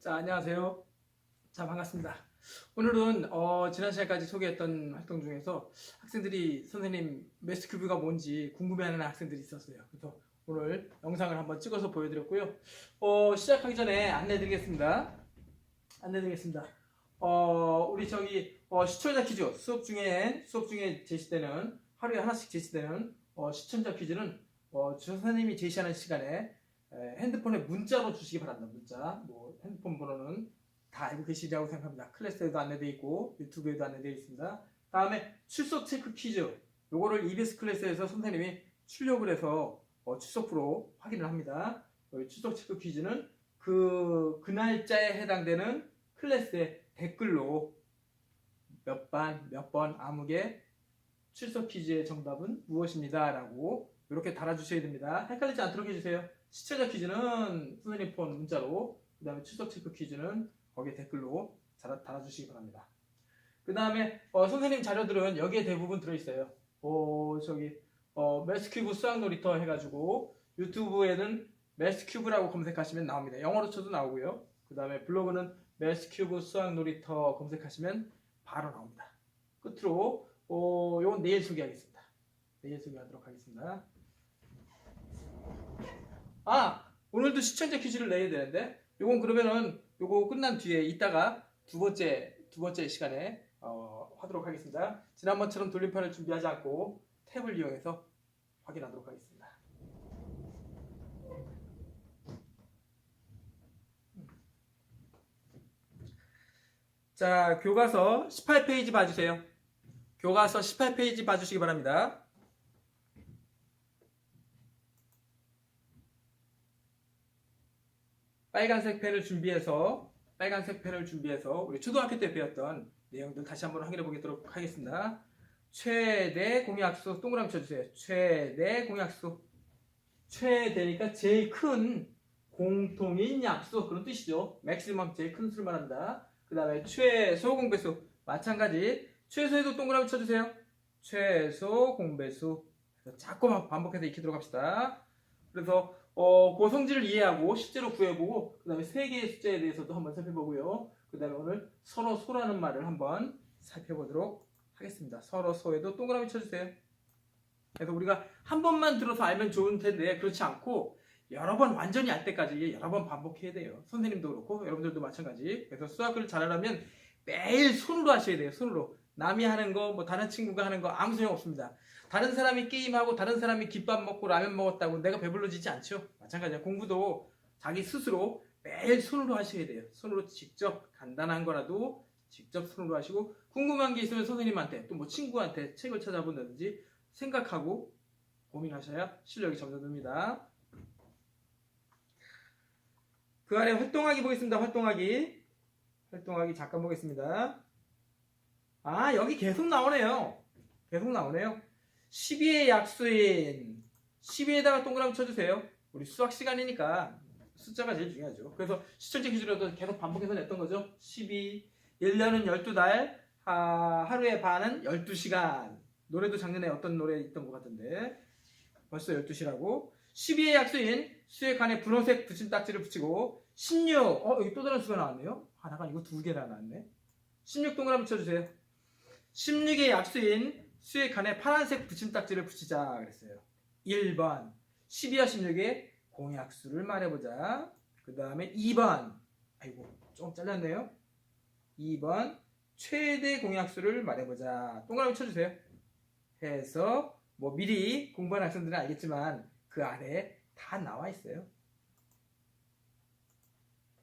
자, 안녕하세요. 자, 반갑습니다. 오늘은 지난 시간까지 소개했던 활동 중에서 학생들이 선생님 매스큐브가 뭔지 궁금해하는 학생들이 있었어요. 그래서 오늘 영상을 한번 찍어서 보여드렸고요. 시작하기 전에 안내드리겠습니다. 우리 시청자 퀴즈 수업 중에 제시되는 하루에 하나씩 제시되는 시청자 퀴즈는 선생님이 제시하는 시간에 핸드폰에 문자로 주시기 바랍니다. 문자, 핸드폰 번호는 다 알고 계시리라고 생각합니다. 클래스에도 안내되어 있고 유튜브에도 안내되어 있습니다. 다음에 출석 체크 퀴즈, 요거를 EBS 클래스에서 선생님이 출력을 해서 출석부로 확인을 합니다. 출석 체크 퀴즈는 그 날짜에 해당되는 클래스의 댓글로 몇 번 아무개 출석 퀴즈의 정답은 무엇입니다 라고 이렇게 달아주셔야 됩니다. 헷갈리지 않도록 해주세요. 시청자 퀴즈는 선생님 폰 문자로, 그 다음에 출석 체크 퀴즈는 거기에 댓글로 달아주시기 바랍니다. 그 다음에 선생님 자료들은 여기에 대부분 들어있어요. 매스큐브 수학 놀이터 해가지고 유튜브에는 매스큐브라고 검색하시면 나옵니다. 영어로 쳐도 나오고요. 그 다음에 블로그는 매스큐브 수학 놀이터 검색하시면 바로 나옵니다. 끝으로 요건 내일 소개하겠습니다. 내일 소개하도록 하겠습니다. 오늘도 시청자 퀴즈를 내야 되는데, 요건 그러면은 요거 끝난 뒤에 이따가 두 번째 시간에 하도록 하겠습니다. 지난번처럼 돌림판을 준비하지 않고 탭을 이용해서 확인하도록 하겠습니다. 자, 교과서 18페이지 봐주세요. 교과서 18페이지 봐주시기 바랍니다. 빨간색 펜을 준비해서 우리 초등학교 때 배웠던 내용들 다시 한번 확인해 보도록 하겠습니다. 최대 공약수 동그라미 쳐주세요. 최대 공약수. 최대니까 제일 큰 공통인 약수, 그런 뜻이죠. 맥시멈, 제일 큰 수를 말합니다. 그 다음에 최소 공배수, 마찬가지. 최소에도 동그라미 쳐주세요. 최소 공배수. 자꾸 반복해서 익히도록 합시다. 그래서 그 성질을 이해하고 실제로 구해보고, 그 다음에 세 개의 숫자에 대해서도 한번 살펴보고요. 그 다음에 오늘 서로 소라는 말을 한번 살펴보도록 하겠습니다. 서로 소에도 동그라미 쳐주세요. 그래서 우리가 한 번만 들어서 알면 좋은 텐데, 그렇지 않고 여러 번 완전히 알 때까지 여러 번 반복해야 돼요. 선생님도 그렇고 여러분들도 마찬가지. 그래서 수학을 잘하려면 매일 손으로 하셔야 돼요. 손으로. 남이 하는 거, 다른 친구가 하는 거 아무 소용 없습니다. 다른 사람이 게임하고 다른 사람이 김밥 먹고 라면 먹었다고 내가 배불러지지 않죠. 마찬가지야. 공부도 자기 스스로 매일 손으로 하셔야 돼요. 손으로 직접, 간단한 거라도 직접 손으로 하시고, 궁금한 게 있으면 선생님한테 또 친구한테 책을 찾아본다든지 생각하고 고민하셔야 실력이 점점 늡니다. 그 아래 활동하기 보겠습니다. 활동하기 잠깐 보겠습니다. 여기 계속 나오네요. 12의 약수인 12에다가 동그라미 쳐주세요. 우리 수학 시간이니까 숫자가 제일 중요하죠. 그래서 시청자 퀴즈로도 계속 반복해서 냈던 거죠. 12, 1년은 12달, 하루의 반은 12시간. 노래도 작년에 어떤 노래 있던 것 같은데 벌써 12시라고. 12의 약수인 수의 칸에 분홍색 붙임딱지를 붙이고, 16, 여기 또 다른 수가 나왔네요. 잠깐, 이거 두 개나 나왔네. 16 동그라미 쳐주세요. 16의 약수인 수의 칸에 파란색 붙임딱지를 붙이자 그랬어요. 1번 12와 16의 공약수를 말해보자. 그 다음에 2번, 조금 잘렸네요. 2번 최대 공약수를 말해보자. 동그라미 쳐주세요. 해서 미리 공부한 학생들은 알겠지만 그 아래 다 나와 있어요.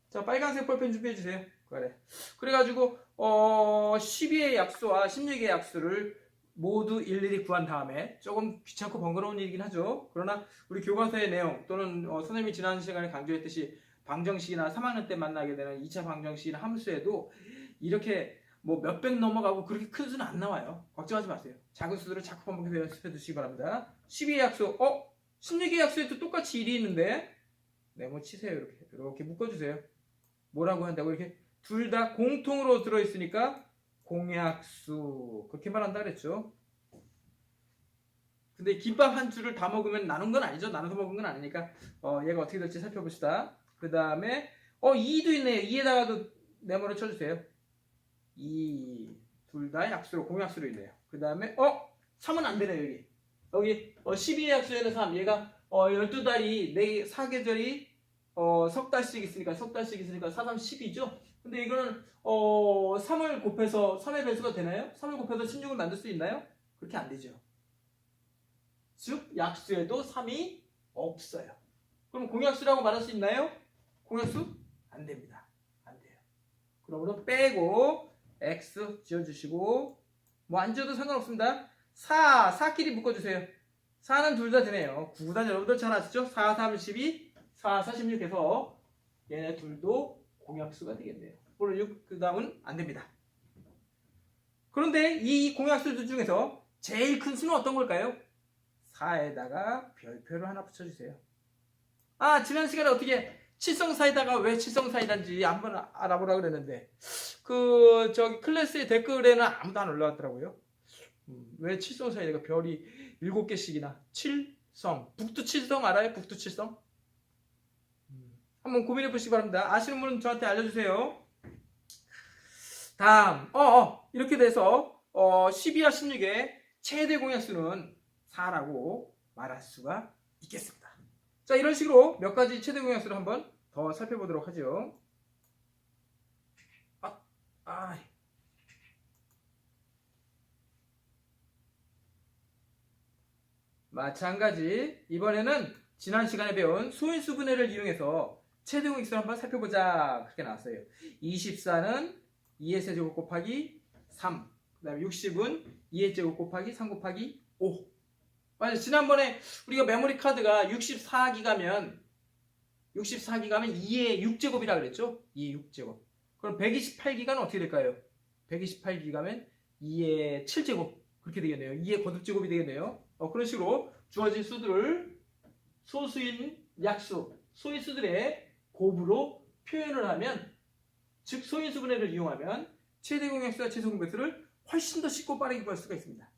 자, 빨간색 볼펜 준비해주세요. 그 아래. 그래가지고 12의 약수와 16의 약수를 모두 일일이 구한 다음에, 조금 귀찮고 번거로운 일이긴 하죠. 그러나 우리 교과서의 내용 또는 선생님이 지난 시간에 강조했듯이 방정식이나 3학년 때 만나게 되는 2차 방정식이나 함수에도 이렇게 몇백 넘어가고 그렇게 큰 수는 안 나와요. 걱정하지 마세요. 작은 수들을 자꾸 반복해서 연습해 주시기 바랍니다. 12의 약수, 16의 약수에도 똑같이 1이 있는데 네모 치세요. 이렇게 묶어주세요. 뭐라고 한다고? 이렇게 둘 다 공통으로 들어있으니까 공약수, 그렇게 말한다 그랬죠. 근데 김밥 한 줄을 다 먹으면 나눈 건 아니죠. 나눠서 먹은 건 아니니까 얘가 어떻게 될지 살펴봅시다. 그 다음에 2도 있네요. 2에다가도 네모를 쳐주세요. 2, 둘 다 약수로, 공약수로 있네요. 그 다음에, 3은 안 되네요, 여기 12의 약수에는 3. 얘가, 12달이, 4계절이, 석 달씩 있으니까, 4, 3, 10이죠? 근데 이거는, 3을 곱해서, 3의 배수가 되나요? 3을 곱해서 16을 만들 수 있나요? 그렇게 안 되죠. 즉, 약수에도 3이 없어요. 그럼 공약수라고 말할 수 있나요? 공약수? 안 됩니다. 안 돼요. 그러므로 빼고 x 지어주시고 뭐 안 지어도 상관없습니다. 4끼리 묶어주세요. 4는 둘 다 되네요. 구구단 여러분들 잘 아시죠? 4, 3, 12, 4, 4, 16 해서 얘네 둘도 공약수가 되겠네요. 오늘 6, 그 다음은 안 됩니다. 그런데 이 공약수들 중에서 제일 큰 수는 어떤 걸까요? 4에다가 별표를 하나 붙여주세요. 지난 시간에 어떻게 칠성사이다가 왜 칠성사이다인지 한번 알아보라 그랬는데 저기 클래스의 댓글에는 아무도 안 올라왔더라고요. 왜 칠성사이다가 별이 7개씩이나 칠성, 북두칠성 알아요? 북두칠성? 한번 고민해 보시기 바랍니다. 아시는 분은 저한테 알려주세요. 다음 이렇게 돼서 12와 16의 최대 공약수는 4라고 말할 수가 있겠습니다. 자, 이런 식으로 몇 가지 최대 공약수를 한번 더 살펴보도록 하죠. 마찬가지 이번에는 지난 시간에 배운 소인수분해를 이용해서 최대 공약수를 한번 살펴보자. 그렇게 나왔어요. 24는 2의 세제곱 곱하기 3, 그 다음에 60은 2의 제곱 곱하기 3 곱하기 5. 맞아요. 지난번에 우리가 메모리 카드가 64기가면 2의 6제곱이라 그랬죠? 2의 6제곱. 그럼 128기가는 어떻게 될까요? 128기가면 2의 7제곱. 그렇게 되겠네요. 2의 거듭제곱이 되겠네요. 그런 식으로 주어진 수들을 소수인 약수, 소인수들의 곱으로 표현을 하면, 즉 소인수분해를 이용하면 최대 공약수와 최소 공약수를 훨씬 더 쉽고 빠르게 구할 수가 있습니다.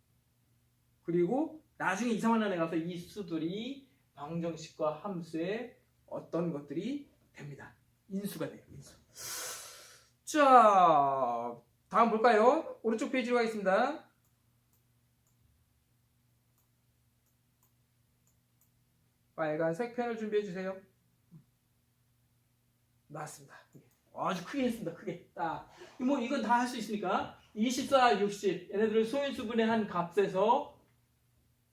그리고 나중에 2, 3학년에 가서 이 수들이 방정식과 함수의 어떤 것들이 됩니다. 인수가 돼요. 인수. 자, 다음 볼까요? 오른쪽 페이지로 가겠습니다. 빨간색 펜을 준비해 주세요. 나왔습니다. 아주 크게 했습니다. 크게. 이건 다 할 수 있으니까 24, 60 얘네들을 소인수분해한 값에서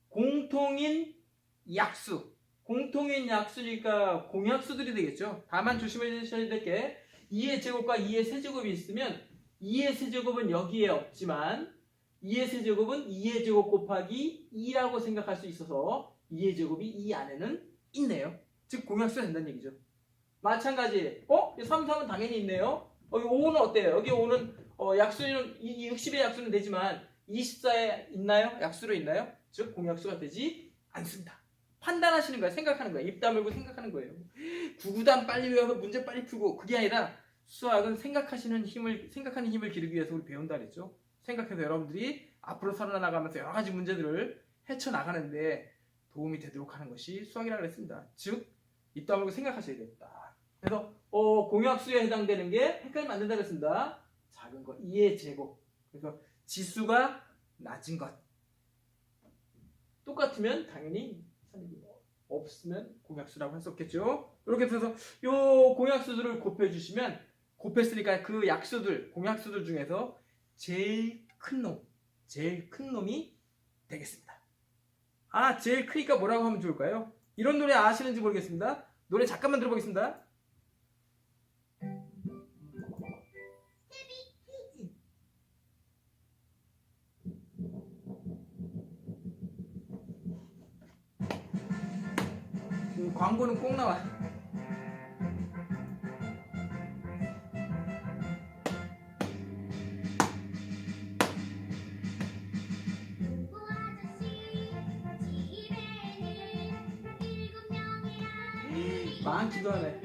공통인 약수니까 공약수들이 되겠죠. 다만 조심하셔야 될 게 2의 제곱과 2의 세제곱이 있으면 2의 세제곱은 여기에 없지만 2의 세제곱은 2의 제곱 곱하기 2라고 생각할 수 있어서 2의 제곱이 이 안에는 있네요. 즉 공약수가 된다는 얘기죠. 마찬가지 3, 3은 당연히 있네요. 여기 5는 어때요? 여기 5는 약수는 60의 약수는 되지만 24에 있나요? 약수로 있나요? 즉 공약수가 되지 않습니다. 판단하시는 거예요. 생각하는 거예요. 입 다물고 생각하는 거예요. 구구단 빨리 외워서 문제 빨리 풀고, 그게 아니라 수학은 생각하는 힘을 기르기 위해서 우리 배운다 그랬죠. 생각해서 여러분들이 앞으로 살아나가면서 여러 가지 문제들을 헤쳐나가는데 도움이 되도록 하는 것이 수학이라고 그랬습니다. 즉 입 다물고 생각하셔야 됩니다. 그래서 공약수에 해당되는 게 헷갈리면 안 된다고 했습니다. 작은 것 2의 제곱. 그래서 지수가 낮은 것. 똑같으면 당연히 없으면 공약수라고 할 수 없겠죠. 이렇게 해서 요 공약수들을 곱해주시면, 곱했으니까 그 약수들, 공약수들 중에서 제일 큰 놈이 되겠습니다. 제일 크니까 뭐라고 하면 좋을까요? 이런 노래 아시는지 모르겠습니다. 노래 잠깐만 들어보겠습니다. 광고는 꼭 나와. 많기도 하네.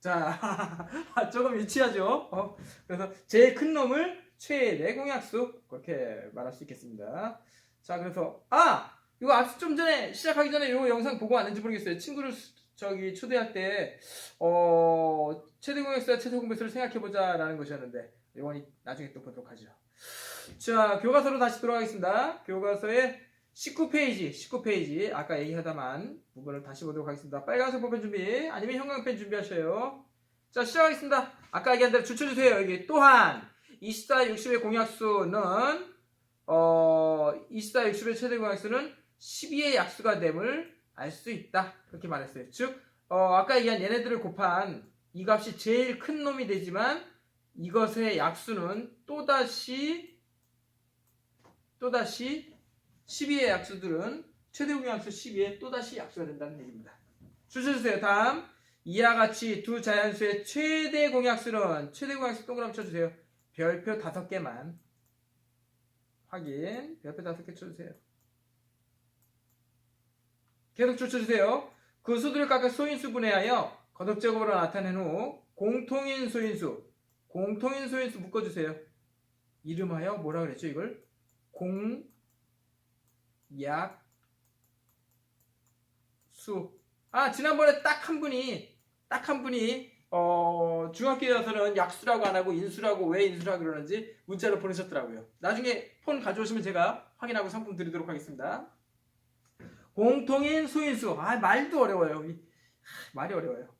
자, 조금 유치하죠? 그래서 제일 큰 놈을 최대 공약수 그렇게 말할 수 있겠습니다. 자, 그래서 이거 앞서 좀 전에 시작하기 전에 이 영상 보고 왔는지 모르겠어요. 친구를 초대할 때 최대 공약수와 최소 공배수를 생각해보자 라는 것이었는데 이건 나중에 또 보도록 하죠. 자, 교과서로 다시 돌아가겠습니다. 교과서의 19페이지 아까 얘기하다만 부분을 다시 보도록 하겠습니다. 빨간색 볼펜 준비 아니면 형광펜 준비하셔요. 자, 시작하겠습니다. 아까 얘기한 대로 줄쳐주세요. 여기 또한 24, 60의 공약수는 24, 60의 최대 공약수는 12의 약수가 됨을 알 수 있다. 그렇게 말했어요. 즉 아까 얘기한 얘네들을 곱한 이 값이 제일 큰 놈이 되지만 이것의 약수는 또다시 12의 약수들은 최대 공약수 12의 또다시 약수가 된다는 얘기입니다. 줄쳐주세요. 다음 이와 같이 두 자연수의 최대 공약수는 최대 공약수 동그라미 쳐주세요. 별표 5개만 확인. 별표 5개 쳐주세요. 계속 줄쳐주세요. 그 수들을 각각 소인수 분해하여 거듭제곱으로 나타낸 후 공통인 소인수 묶어주세요. 이름하여 뭐라 그랬죠 이걸? 공약수. 지난번에 딱 한 분이 중학교에서는 약수라고 안 하고 인수라고 왜 인수라고 그러는지 문자로 보내셨더라고요. 나중에 폰 가져오시면 제가 확인하고 상품 드리도록 하겠습니다. 공통인 소인수. 말도 어려워요. 말이 어려워요.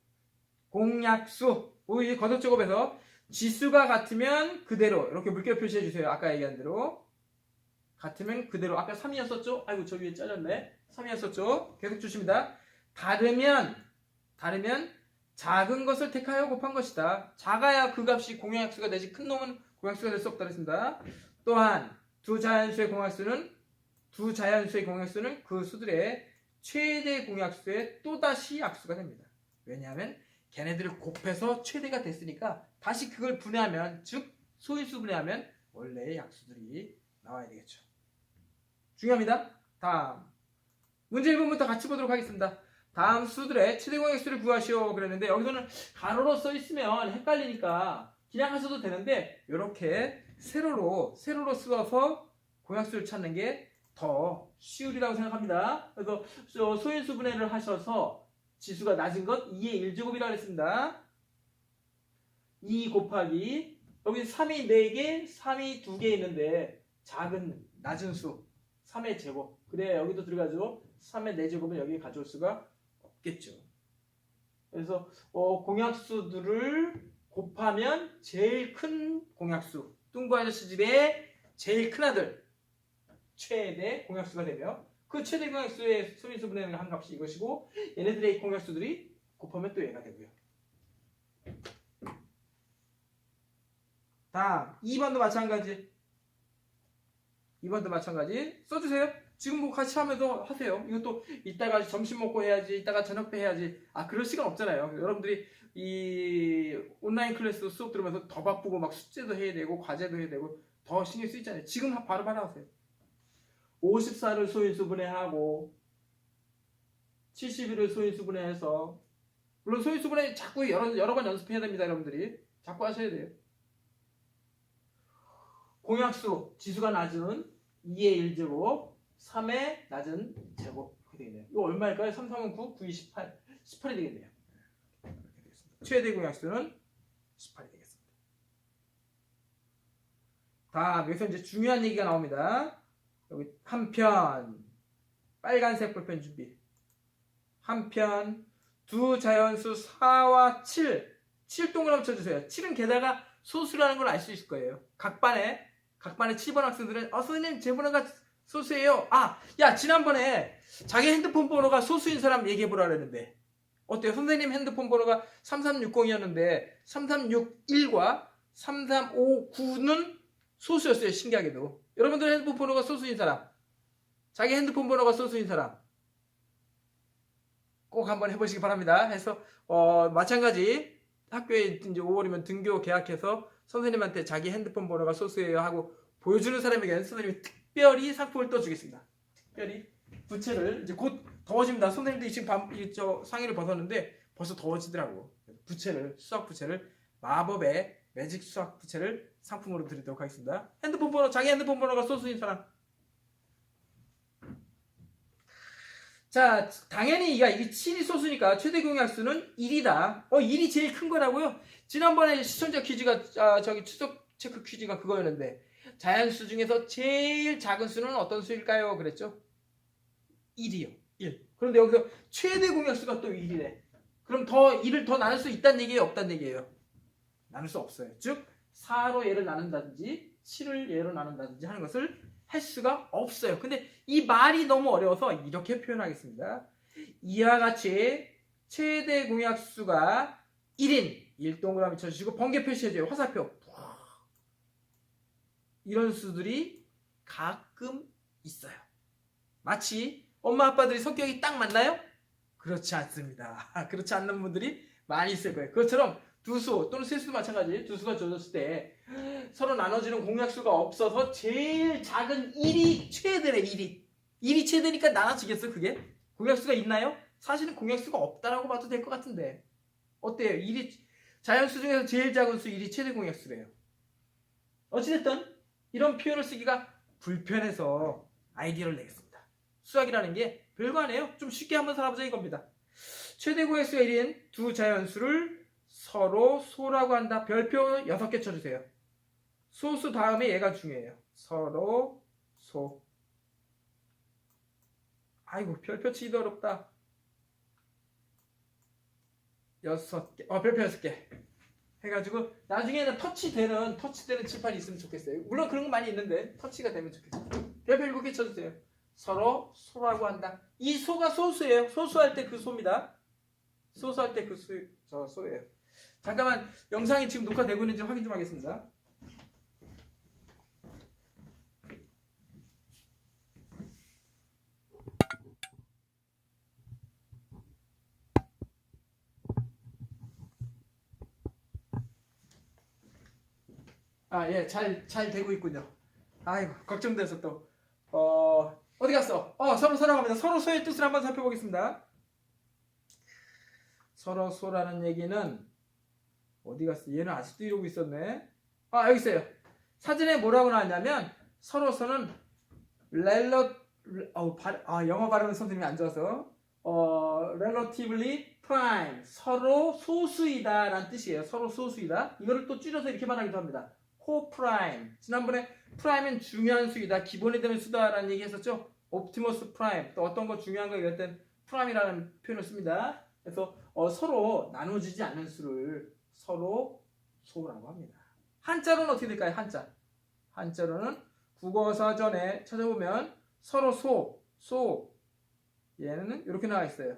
공약수. 이 거듭제곱에서 지수가 같으면 그대로 이렇게 물결 표시해 주세요. 아까 얘기한 대로 같으면 그대로. 아까 3이었었죠? 아이고 저 위에 잘렸네. 3이었었죠? 계속 주십니다. 다르면 작은 것을 택하여 곱한 것이다. 작아야 그 값이 공약수가 되지 큰 놈은 공약수가 될 수 없다 그랬습니다. 또한 두 자연수의 공약수는 그 수들의 최대 공약수의 또다시 약수가 됩니다. 왜냐하면 걔네들을 곱해서 최대가 됐으니까 다시 그걸 분해하면, 즉 소인수 분해하면 원래의 약수들이 나와야 되겠죠. 중요합니다. 다음 문제 1번부터 같이 보도록 하겠습니다. 다음 수들의 최대 공약수를 구하시오 그랬는데 여기서는 가로로 써 있으면 헷갈리니까 그냥 하셔도 되는데 이렇게 세로로 써서 공약수를 찾는 게 더 쉬우리라고 생각합니다. 그래서 소인수 분해를 하셔서 지수가 낮은 것 2의 1제곱이라고 했습니다. 2 곱하기 여기 3이 4개, 3이 2개 있는데 낮은 수 3의 제곱. 그래 여기도 들어가죠. 3의 4제곱은 여기 가져올 수가 없겠죠. 그래서 공약수들을 곱하면 제일 큰 공약수, 뚱보 아저씨 집의 제일 큰 아들 최대 공약수가 되며 그 최대 공약수의 소인수 분해는 한 값이 이것이고 얘네들의 공약수들이 곱하면 또 얘가 되고요. 다음 2번도 마찬가지 써주세요. 지금 뭐 같이 하면서 하세요. 이것도 이따가 점심 먹고 해야지, 이따가 저녁 때 해야지. 그럴 시간 없잖아요. 여러분들이 이 온라인 클래스 수업 들으면서 더 바쁘고 막 숙제도 해야 되고 과제도 해야 되고 더 신경 쓰이잖아요. 지금 바로 하세요. 54를 소인수 분해하고 71을 소인수 분해해서, 물론 소인수 분해 자꾸 여러 번 연습해야 됩니다. 여러분들이 자꾸 하셔야 돼요. 공약수 지수가 낮은 2의 1제곱 3의 낮은 제곱 그렇게 되겠네요. 이거 얼마일까요? 3, 3은 9, 9, 18 18이 되겠네요. 최대 공약수는 18이 되겠습니다. 다음 여기서 이제 중요한 얘기가 나옵니다. 여기 한편 빨간색 볼펜 준비. 한편 두 자연수 4와 7 동그라미 쳐주세요. 7은 게다가 소수라는 걸 알 수 있을 거예요. 각반에 7번 학생들은 선생님 제 번호가 소수예요. 지난번에 자기 핸드폰 번호가 소수인 사람 얘기해보라 그랬는데 어때요? 선생님 핸드폰 번호가 3360이었는데 3361과 3359는 소수였어요. 신기하게도. 여러분들 핸드폰 번호가 소수인 사람, 자기 핸드폰 번호가 소수인 사람 꼭 한번 해보시기 바랍니다. 해서 마찬가지 학교에 이제 5월이면 등교 계약해서 선생님한테 자기 핸드폰 번호가 소수예요 하고 보여주는 사람에게는 선생님이 특별히 상품을 떠주겠습니다. 특별히 부채를 이제 곧 더워집니다. 선생님들이 지금 상의를 벗었는데 벌써 더워지더라고. 부채를, 수학 부채를, 마법의 매직 수학 부채를 상품으로 드리도록 하겠습니다. 핸드폰 번호, 자기 핸드폰 번호가 소수인 사람. 자, 당연히 이게 7이 소수니까 최대 공약수는 1이다. 1이 제일 큰 거라고요? 지난번에 시청자 퀴즈가, 추적 체크 퀴즈가 그거였는데, 자연수 중에서 제일 작은 수는 어떤 수일까요? 그랬죠? 1이요. 1. 그런데 여기서 최대 공약수가 또 1이래. 그럼 1을 더 나눌 수 있다는 얘기예요? 없다는 얘기예요? 나눌 수 없어요. 즉, 4로 얘를 나눈다든지, 7을 얘로 나눈다든지 하는 것을 할 수가 없어요. 근데 이 말이 너무 어려워서 이렇게 표현하겠습니다. 이와 같이 최대 공약수가 1인 1동그라미 쳐주시고 번개 표시해줘요. 화살표. 이런 수들이 가끔 있어요. 마치 엄마 아빠들이 성격이 딱 맞나요? 그렇지 않습니다. 그렇지 않는 분들이 많이 있을 거예요. 그것처럼 두 수 또는 세 수도 마찬가지. 두 수가 주어졌을 때 서로 나눠지는 공약수가 없어서 제일 작은 1이 최대래. 1이 최대니까 나눠지겠어 그게? 공약수가 있나요? 사실은 공약수가 없다라고 봐도 될 것 같은데 어때요? 자연수 중에서 제일 작은 수 1이 최대 공약수래요. 어찌됐든 이런 표현을 쓰기가 불편해서 아이디어를 내겠습니다. 수학이라는 게 별거 아니에요. 좀 쉽게 한번 살아보자 이겁니다. 최대 공약수가 1인 두 자연수를 서로 소라고 한다. 별표 6개 쳐주세요. 소수 다음에 얘가 중요해요. 서로 소. 아이고 별표 치기도 어렵다. 6개. 별표 6개. 해가지고 나중에는 터치되는 칠판이 있으면 좋겠어요. 물론 그런 거 많이 있는데 터치가 되면 좋겠어요. 별표 7개 쳐주세요. 서로 소라고 한다. 이 소가 소수예요. 소수할 때 그 소입니다. 소수할 때 그 소예요. 잠깐만 영상이 지금 녹화되고 있는지 확인 좀 하겠습니다. 예, 잘 되고 있군요. 아이고, 걱정돼서 또. 어디 갔어? 서로 소라고 합니다. 서로 소의 뜻을 한번 살펴보겠습니다. 서로 소라는 얘기는, 어디 갔어? 얘는 아직도 이러고 있었네. 여기 있어요. 사진에 뭐라고 나왔냐면, 서로 소는, 영어 발음은 선생님이 안 좋아서, relatively prime. 서로 소수이다 라는 뜻이에요. 서로 소수이다. 이거를 또 줄여서 이렇게 말하기도 합니다. 코프라임. 지난번에 프라임은 중요한 수이다. 기본이 되는 수다라는 얘기 했었죠. 옵티머스 프라임. 또 어떤 거 중요한 거 이럴 땐 프라임이라는 표현을 씁니다. 그래서 서로 나눠지지 않는 수를 서로 소라고 합니다. 한자로는 어떻게 될까요? 한자로는 국어사전에 찾아보면 서로 소 얘는 이렇게 나와 있어요.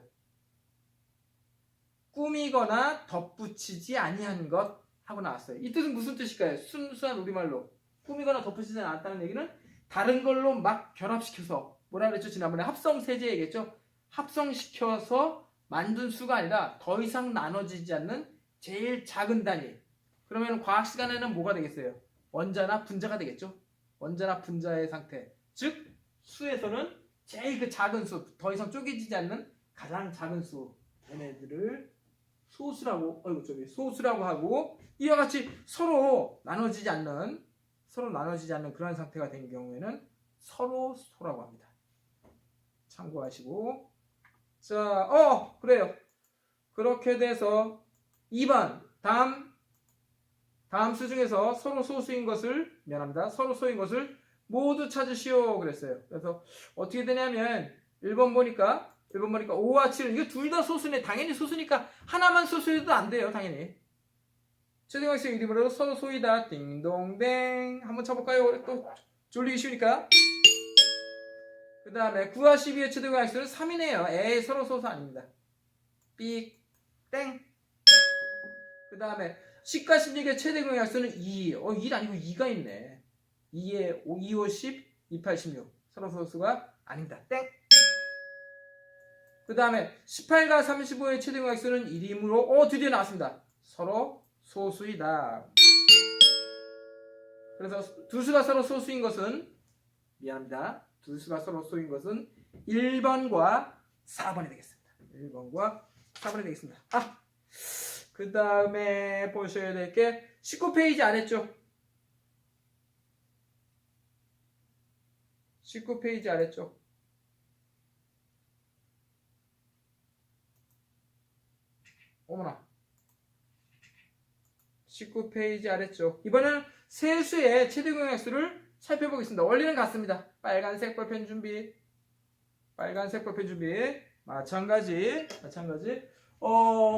꾸미거나 덧붙이지 아니한 것 하고 나왔어요. 이 뜻은 무슨 뜻일까요? 순수한 우리말로 꾸미거나 덧붙이지 않았다는 얘기는 다른 걸로 막 결합시켜서 뭐라 그랬죠? 지난번에 합성세제 얘기했죠? 합성시켜서 만든 수가 아니라 더 이상 나눠지지 않는 제일 작은 단위. 그러면 과학 시간에는 뭐가 되겠어요? 원자나 분자가 되겠죠? 원자나 분자의 상태. 즉 수에서는 제일 그 작은 수, 더 이상 쪼개지지 않는 가장 작은 수, 얘네들을 소수라고 하고, 이와 같이 서로 나눠지지 않는 그런 상태가 된 경우에는 서로 소라고 합니다. 참고하시고, 자, 그래요. 그렇게 돼서 2번 다음 수 중에서 서로 소수인 것을 모두 찾으시오 그랬어요. 그래서 어떻게 되냐면 1번 보니까 5와 7 이거 둘 다 소수네. 당연히 소수니까 하나만 소수해도 안 돼요. 당연히. 최대공학생 이름으로 서로 소이다. 띵동댕. 한번 쳐볼까요? 또 졸리기 쉬우니까. 그 다음에 9와 12의 최대공학수는 3이네요. 서로 소수 아닙니다. 삑 땡. 그 다음에 10과 16의 최대공약수는 2. 1 아니고 2가 있네. 2에 2, 5, 10, 2, 8, 16. 서로 소수가 아닙니다. 땡. 그 다음에 18과 35의 최대공약수는 1이므로 드디어 나왔습니다. 서로 소수이다. 그래서 두 수가 서로 소수인 것은 1번과 4번이 되겠습니다. 1번과 4번이 되겠습니다. 그 다음에 보셔야 될 게 19페이지 아래쪽. 19페이지 아래쪽. 어머나. 19페이지 아래쪽. 이번에는 세수의 최대 공약수를 살펴보겠습니다. 원리는 같습니다. 빨간색 볼펜 준비. 빨간색 볼펜 준비. 마찬가지.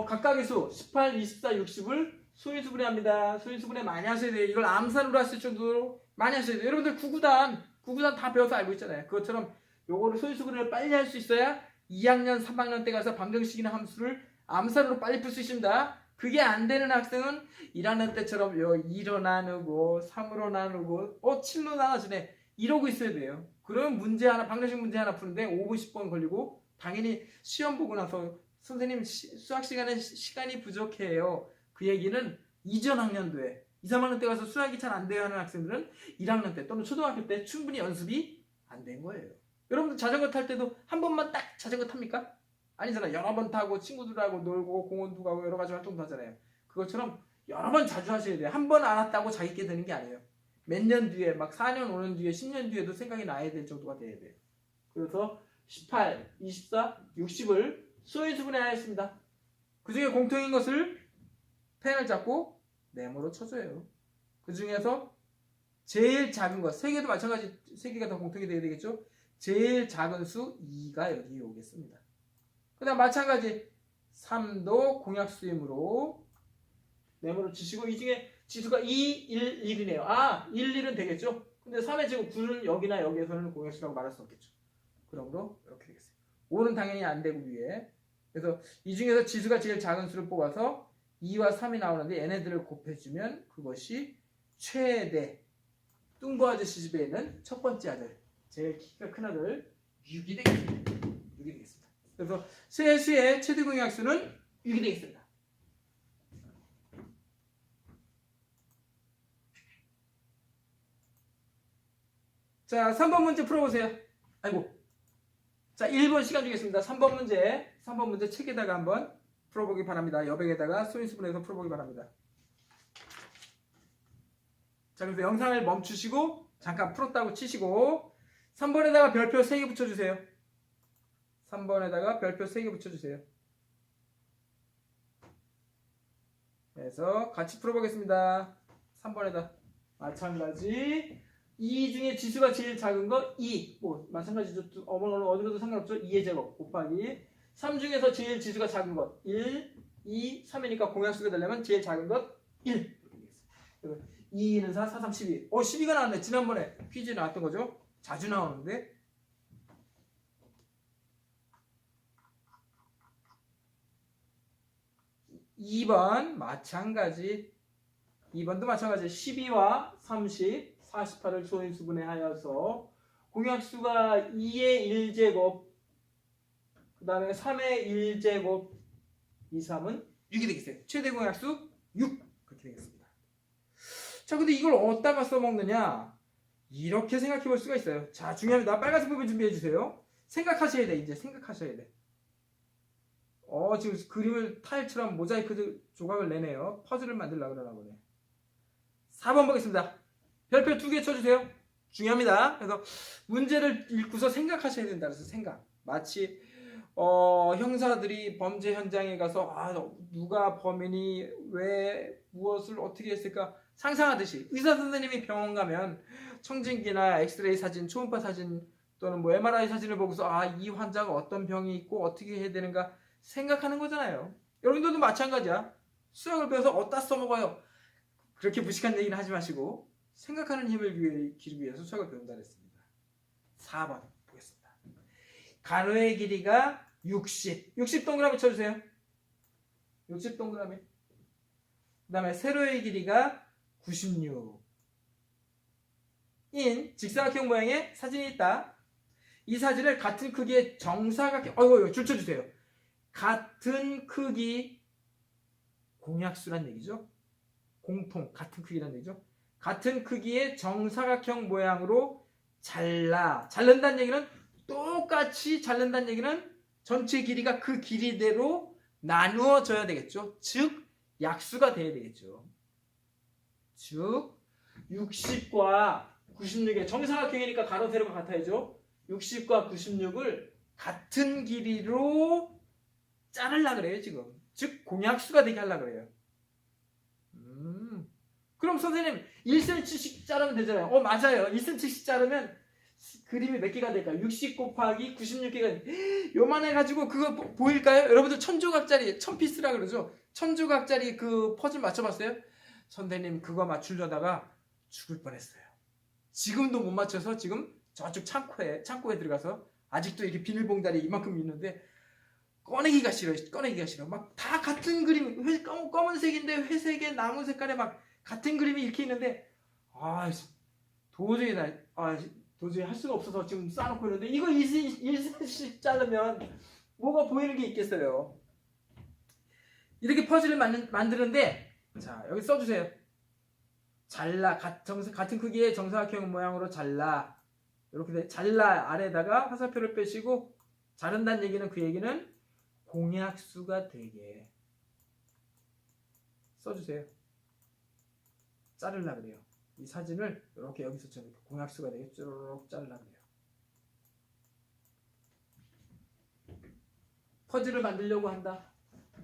각각의 수 18, 24, 60을 수인수분해 합니다. 수인수분해 많이 하셔야 돼요. 이걸 암산으로 하실 정도로 많이 하셔야 돼요. 여러분들 구구단 다 배워서 알고 있잖아요. 그것처럼 요거를 수인수분해를 빨리 할 수 있어야 2학년, 3학년 때 가서 방정식이나 함수를 암산으로 빨리 풀 수 있습니다. 그게 안 되는 학생은 1학년 때처럼 2로 나누고 3으로 나누고 7로 나눠지네 이러고 있어야 돼요. 그러면 문제 하나, 방정식 문제 하나 푸는데 5분 10분 걸리고 당연히 시험 보고 나서 선생님 수학 시간에 시간이 부족해요. 그 얘기는 이전 학년도에 2, 3학년 때 가서 수학이 잘 안 돼요 하는 학생들은 1학년 때 또는 초등학교 때 충분히 연습이 안 된 거예요. 여러분들 자전거 탈 때도 한 번만 딱 자전거 탑니까? 아니잖아. 여러 번 타고 친구들하고 놀고 공원도 가고 여러 가지 활동도 하잖아요. 그것처럼 여러 번 자주 하셔야 돼요. 한 번 안 왔다고 자기 게 되는 게 아니에요. 몇 년 뒤에 막 4년, 5년 뒤에 10년 뒤에도 생각이 나야 될 정도가 돼야 돼요. 그래서 18, 24, 60을 수인수분해하였습니다. 그 중에 공통인 것을 펜을 잡고 네모로 쳐줘요. 그 중에서 제일 작은 것, 세 개도 마찬가지, 세 개가 더 공통이 되어야 되겠죠? 제일 작은 수 2가 여기에 오겠습니다. 그 다음 마찬가지 3도 공약수이므로 네모로 치시고 이 중에 지수가 2, 1, 1이네요. 1, 1은 되겠죠? 근데 3의 제곱 9는 여기나 여기에서는 공약수라고 말할 수 없겠죠. 그러므로 이렇게 되겠어요. 5는 당연히 안 되고 위에. 그래서 이 중에서 지수가 제일 작은 수를 뽑아서 2와 3이 나오는데 얘네들을 곱해주면 그것이 최대 뚱보 아저씨 집에 있는 첫 번째 아들, 제일 키가 큰 아들 6이 되겠습니다. 6이 되겠습니다. 그래서 세수의 최대 공약수는 6이 되겠습니다. 자, 3번 문제 풀어보세요. 아이고. 자, 1번 시간 주겠습니다. 3번 문제 책에다가 한번 풀어보기 바랍니다. 여백에다가 수인수분해서 풀어보기 바랍니다. 자, 그래서 영상을 멈추시고 잠깐 풀었다고 치시고 3번에다가 별표 3개 붙여주세요. 3번에다가 별표 3개 붙여주세요. 그래서 같이 풀어보겠습니다. 3번에다 마찬가지 이 중에 지수가 제일 작은 거 2, 뭐 마찬가지죠. 어느 정도 상관없죠. 2의 제곱 곱하기 3 중에서 제일 지수가 작은 것 1, 2, 3이니까 공약수가 되려면 제일 작은 것 1 이렇게 2는 4, 4, 3, 12 12가 나왔네. 지난번에 퀴즈에 나왔던 거죠. 자주 나오는데 2번 마찬가지 2번도 마찬가지 12와 30 48을 소인수분해하여서 공약수가 2의 1제곱 그 다음에 3의 1제곱 2, 3은 6이 되겠어요. 최대 공약수 6 그렇게 되겠습니다. 자, 근데 이걸 어디다가 써먹느냐 이렇게 생각해 볼 수가 있어요. 자, 중요합니다. 빨간색 부분 준비해 주세요. 생각하셔야 돼. 이제 생각하셔야 돼. 지금 그림을 타일처럼 모자이크 조각을 내네요. 퍼즐을 만들려고 그러나 보네. 4번 보겠습니다. 별표 2개 쳐주세요. 중요합니다. 그래서 문제를 읽고서 생각하셔야 된다. 그래서 생각. 마치 형사들이 범죄 현장에 가서 누가 범인이 왜 무엇을 어떻게 했을까 상상하듯이 의사 선생님이 병원 가면 청진기나 엑스레이 사진, 초음파 사진 또는 뭐 MRI 사진을 보고서 이 환자가 어떤 병이 있고 어떻게 해야 되는가 생각하는 거잖아요. 여러분들도 마찬가지야. 수학을 배워서 어디다 써먹어요. 그렇게 무식한 얘기는 하지 마시고 생각하는 힘을 기르기 위해서 수학을 배운다 그랬습니다. 4번 보겠습니다. 가로의 길이가 60 동그라미 쳐주세요. 60 동그라미. 그 다음에 세로의 길이가 96 인 직사각형 모양의 사진이 있다. 이 사진을 같은 크기의 정사각형 줄 쳐주세요. 같은 크기 공약수란 얘기죠. 공통 같은 크기란 얘기죠. 같은 크기의 정사각형 모양으로 자른다는 얘기는 똑같이 자른다는 얘기는 전체 길이가 그 길이대로 나누어져야 되겠죠. 즉 약수가 돼야 되겠죠. 즉 60과 96의 정사각형이니까 가로 세로가 같아야죠. 60과 96을 같은 길이로 자르려 그래요 지금. 즉 공약수가 되게 하려 그래요. 그럼 선생님 1cm씩 자르면 되잖아요. 맞아요. 1cm씩 자르면 그림이 몇 개가 될까요? 60 곱하기 96개가 요만해가지고 그거 보일까요? 여러분들 천조각짜리 1000피스라 그러죠. 천조각짜리 그 퍼즐 맞춰봤어요? 선생님 그거 맞추려다가 죽을 뻔했어요. 지금도 못 맞춰서 지금 저쪽 창고에 들어가서 아직도 이렇게 비닐봉다리 이만큼 있는데 꺼내기가 싫어요. 꺼내기가 싫어. 막 다 같은 그림, 검은색인데 회색에 나무 색깔에 막 같은 그림이 이렇게 있는데 도저히 도저히 할 수가 없어서 지금 쌓아놓고 있는데 이거 1cm씩 자르면 뭐가 보이는 게 있겠어요. 이렇게 퍼즐을 만드는데 자 여기 써주세요. 잘라 같은 크기의 정사각형 모양으로 잘라 이렇게 잘라 아래다가 화살표를 빼시고 자른다는 얘기는 그 얘기는 공약수가 되게 써주세요. 자르려 그래요. 이 사진을 이렇게 여기서처럼 공약수가 되게 쭈르륵 자르려 그래요. 퍼즐을 만들려고 한다.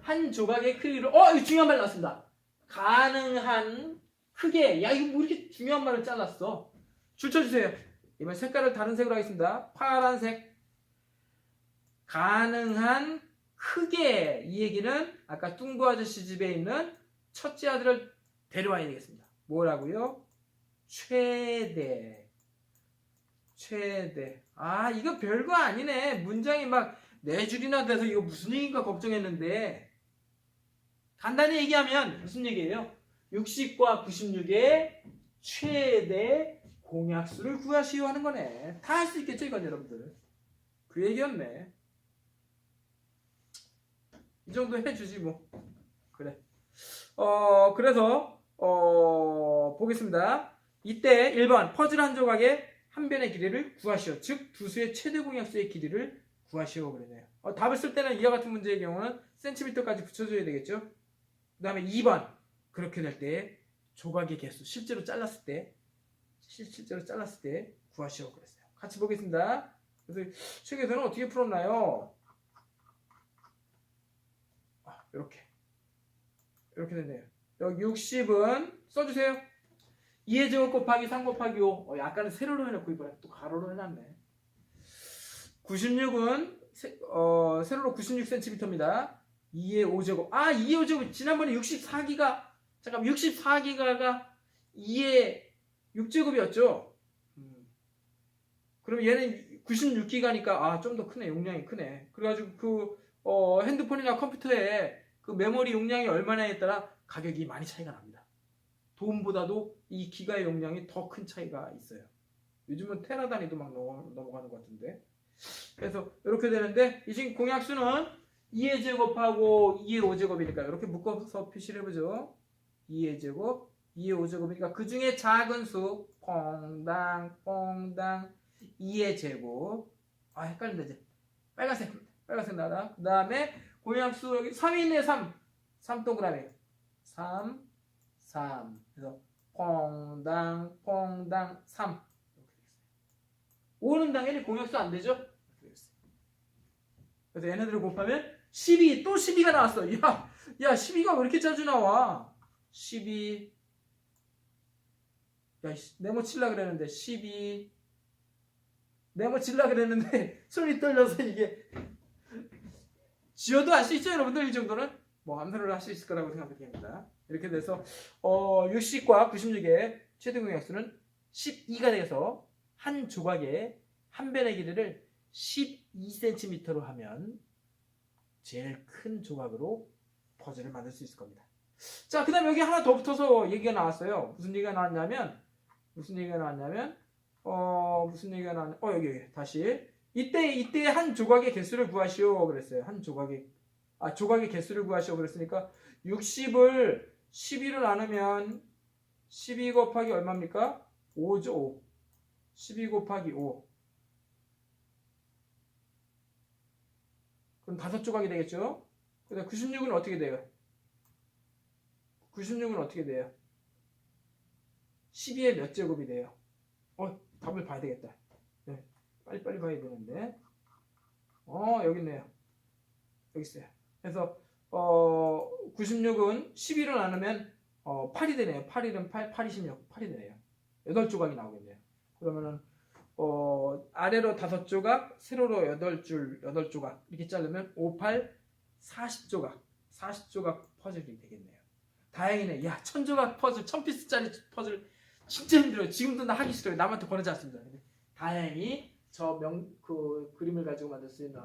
한 조각의 크기를 이거 중요한 말 나왔습니다. 가능한 크게 이거 뭐 이렇게 중요한 말을 잘랐어. 줄 쳐주세요. 이번 색깔을 다른 색으로 하겠습니다. 파란색. 가능한 크게 이 얘기는 아까 뚱보 아저씨 집에 있는 첫째 아들을 데려와야 되겠습니다. 뭐라고요? 최대. 이거 별거 아니네. 문장이 막 4줄이나 돼서 이거 무슨 얘기인가 걱정했는데 간단히 얘기하면 무슨 얘기예요? 60과 96의 최대 공약수를 구하시오 하는 거네. 다 할 수 있겠죠 이건 여러분들. 그 얘기였네. 이 정도 해주지 뭐. 그래. 그래서 보겠습니다. 이때 1번 퍼즐 한 조각의 한 변의 길이를 구하시오. 즉 두수의 최대 공약수의 길이를 구하시오 그러네요. 답을 쓸 때는 이와 같은 문제의 경우는 센티미터까지 붙여줘야 되겠죠. 그 다음에 2번 그렇게 될 때 조각의 개수 실제로 잘랐을 때 구하시오 그랬어요. 같이 보겠습니다. 그래서 책에서는 어떻게 풀었나요? 이렇게 되네요. 여기 60은 써주세요. 2의 제곱 곱하기 3 곱하기 5. 약간은 세로로 해놓고 이번에 또 가로로 해놨네. 96은 세로로 96cm입니다. 2의 5제곱. 2의 5제곱. 지난번에 64기가 2의 6제곱이었죠. 그럼 얘는 96기가니까 좀 더 크네. 용량이 크네. 그래가지고 핸드폰이나 컴퓨터에 그 메모리 용량이 얼마나에 따라 가격이 많이 차이가 납니다. 돈보다도 이 기가의 용량이 더 큰 차이가 있어요. 요즘은 테라 단위도 막 넘어가는 것 같은데. 그래서 이렇게 되는데 이 지금 공약수는 2의 제곱하고 2의 5제곱이니까 이렇게 묶어서 표시를 해보죠. 2의 제곱, 2의 5제곱이니까 그 중에 작은 수 퐁당 2의 제곱. 헷갈린다 이제. 빨간색 나라. 그 다음에 공약수 여기 3이 있네. 3 동그라미 3 그래서 퐁당 3 이렇게 되겠어요. 5는 당연히 공약수 안 되죠. 그래서 얘네들을 곱하면 12 또 12가 나왔어. 야 12가 왜 이렇게 자주 나와? 12 네모 칠라 그랬는데 12 네모 칠라 그랬는데 손이 떨려서 이게 지어도 할 수 있죠 여러분들. 이 정도는 뭐 암산을 할 수 있을 거라고 생각됩니다. 이렇게 돼서 60과 96의 최대 공약수는 12가 돼서 한 조각의 한 변의 길이를 12cm로 하면 제일 큰 조각으로 퍼즐을 만들 수 있을 겁니다. 자, 그 다음에 여기 하나 더 붙어서 얘기가 나왔어요. 무슨 얘기가 나왔냐면 여기 다시 이때 한 조각의 개수를 구하시오 그랬어요. 조각의 개수를 구하시오 그랬으니까 60을 12로 나누면 12 곱하기 얼마입니까? 5죠. 5. 12 곱하기 5. 그럼 5조각이 되겠죠? 그다음 96은 어떻게 돼요? 96은 어떻게 돼요? 12의 몇 제곱이 돼요? 답을 봐야 되겠다. 네, 빨리 봐야 되는데. 여기 있네요. 여기 있어요. 그래서 96은 11을 나누면 8이 되네요. 8, 1은 8, 8, 26, 8이 되네요. 8조각이 나오겠네요. 그러면은 아래로 5조각, 세로로 8줄, 8조각 이렇게 자르면 5, 8, 40조각 40조각 퍼즐이 되겠네요. 다행이네. 야, 1000조각 퍼즐, 1000피스짜리 퍼즐 진짜 힘들어요. 지금도 나 하기 싫어요. 남한테 권하지 않습니다. 다행히 그 그림을 가지고 만들 수 있는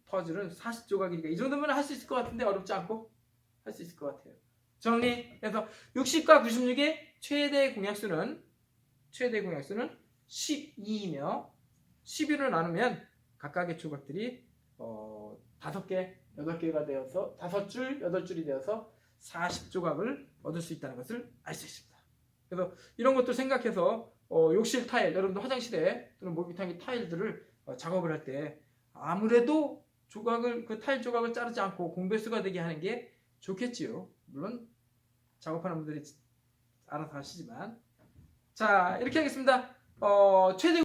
퍼즐은 40조각이니까 이 정도면 할 수 있을 것 같은데 어렵지 않고 할 수 있을 것 같아요. 정리해서 60과 96의 최대 공약수는 12이며 11을 나누면 각각의 조각들이 5개, 8개가 되어서 5줄, 8줄이 되어서 40조각을 얻을 수 있다는 것을 알 수 있습니다. 그래서 이런 것도 생각해서 욕실 타일, 여러분들 화장실에 또는 목욕탕의 타일들을 작업을 할 때 아무래도 그 타일 조각을 자르지 않고 공배수가 되게 하는 게 좋겠지요. 물론 작업하는 분들이 알아서 하시지만. 자, 이렇게 하겠습니다. 최대